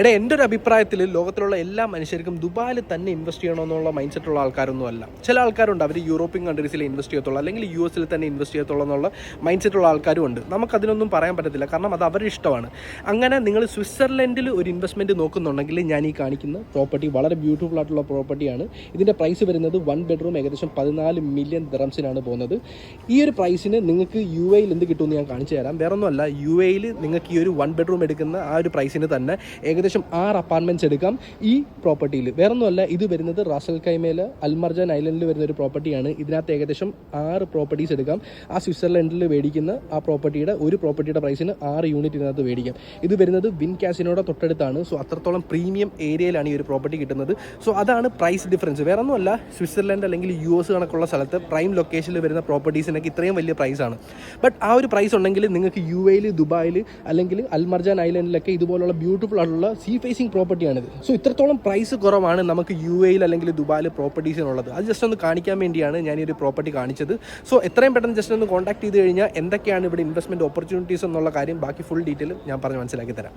എടാ, എൻ്റെ ഒരു അഭിപ്രായത്തിൽ ലോകത്തിലുള്ള എല്ലാ മനുഷ്യർക്കും ദുബായിൽ തന്നെ ഇൻവെസ്റ്റ് ചെയ്യണമെന്നുള്ള മൈൻഡ് സെറ്റുള്ള ആൾക്കാരൊന്നും അല്ല. ചില ആൾക്കാരുണ്ട്, അവർ യൂറോപ്യൻ കൺട്രീസിൽ ഇൻവെസ്റ്റ് ചെയ്യത്തുള്ളൂ, അല്ലെങ്കിൽ US തന്നെ ഇൻവെസ്റ്റ് ചെയ്യത്തുള്ളൂ എന്നുള്ള മൈൻഡ് സെറ്റുള്ള ആൾക്കാരും ഉണ്ട്. നമുക്കതിനൊന്നും പറയാൻ പറ്റത്തില്ല, കാരണം അത് അവരുടെ ഇഷ്ടമാണ്. അങ്ങനെ നിങ്ങൾ സ്വിറ്റ്സർലൻഡിൽ ഒരു ഇൻവെസ്റ്റ്മെൻറ്റ് നോക്കുന്നുണ്ടെങ്കിൽ ഞാൻ ഈ കാണിക്കുന്ന പ്രോപ്പർട്ടി വളരെ ബ്യൂട്ടിഫുൾ ആയിട്ടുള്ള പ്രോപ്പർട്ടിയാണ്. ഇതിൻ്റെ പ്രൈസ് വരുന്നത് 1 ബെഡ്റൂം ഏകദേശം 14 മില്യൺ ദിറംസിനാണ് പോകുന്നത്. ഈ ഒരു പ്രൈസിന് നിങ്ങൾക്ക് UAE എന്ത് കിട്ടുമെന്ന് ഞാൻ കാണിച്ചു തരാം. വേറൊന്നുമല്ല, UAE നിങ്ങൾക്ക് ഈ ഒരു 1 ബെഡ്റൂം എടുക്കുന്ന ആ ഒരു പ്രൈസിന് തന്നെ ഏകദേശം 6 അപ്പാർട്ട്മെൻറ്റ്സ് എടുക്കാം ഈ പ്രോപ്പർട്ടിയിൽ. വേറൊന്നുമല്ല, ഇത് വരുന്നത് റാസൽ ഖൈമയിൽ അൽമർജാൻ ഐലൻഡിൽ വരുന്ന ഒരു പ്രോപ്പർട്ടിയാണ്. ഇതിനകത്ത് ഏകദേശം 6 പ്രോപ്പർട്ടീസ് എടുക്കാം. ആ സ്വിറ്റ്സർലൻഡിൽ മേടിക്കുന്ന ആ പ്രോപ്പർട്ടിയുടെ പ്രൈസിന് 6 യൂണിറ്റ് ഇതിനകത്ത് മേടിക്കാം. ഇത് വരുന്നത് വിൻ കാസിനോടെ തൊട്ടടുത്താണ്. സോ അത്രത്തോളം പ്രീമിയം ഏരിയയിലാണ് ഈ ഒരു പ്രോപ്പർട്ടി കിട്ടുന്നത്. സോ അതാണ് പ്രൈസ് ഡിഫറൻസ്. വേറൊന്നുമല്ല, സ്വിറ്റ്സർലൻഡ് അല്ലെങ്കിൽ US കണക്കുള്ള സ്ഥലത്ത് പ്രൈം ലൊക്കേഷനിൽ വരുന്ന പ്രോപ്പർട്ടീസിനൊക്കെ ഇത്രയും വലിയ പ്രൈസാണ്. ബട്ട് ആ ഒരു പ്രൈസ് ഉണ്ടെങ്കിൽ നിങ്ങൾക്ക് UAE ദുബായിൽ അല്ലെങ്കിൽ അൽമർജാൻ ഐലൻഡിലൊക്കെ ഇതുപോലുള്ള ബ്യൂട്ടിഫുൾ ആയിട്ടുള്ള സീ ഫേസിംഗ് പ്രോപ്പർട്ടിയാണിത്. സോ ഇത്രത്തോളം പ്രൈസ് കുറവാണ് നമുക്ക് UAE അല്ലെങ്കിൽ ദുബായിൽ പ്രോപ്പർട്ടീസിനുള്ളത്. അത് ജസ്റ്റ് ഒന്ന് കാണിക്കാൻ വേണ്ടിയാണ് ഞാൻ ഈ ഒരു പ്രോപ്പർട്ടി കാണിച്ചത്. സോ എത്രയും പെട്ടെന്ന് ജസ്റ്റ് ഒന്ന് കോൺടാക്ട് ചെയ്ത് കഴിഞ്ഞാൽ എന്തൊക്കെയാണ് ഇവിടെ ഇൻവെസ്റ്റ്മെൻറ്റ് ഓപ്പർച്യൂണിറ്റീസ് എന്നുള്ള കാര്യം ബാക്കി ഫുൾ ഡീറ്റെയിൽ ഞാൻ പറഞ്ഞ് മനസ്സിലാക്കി തരാം.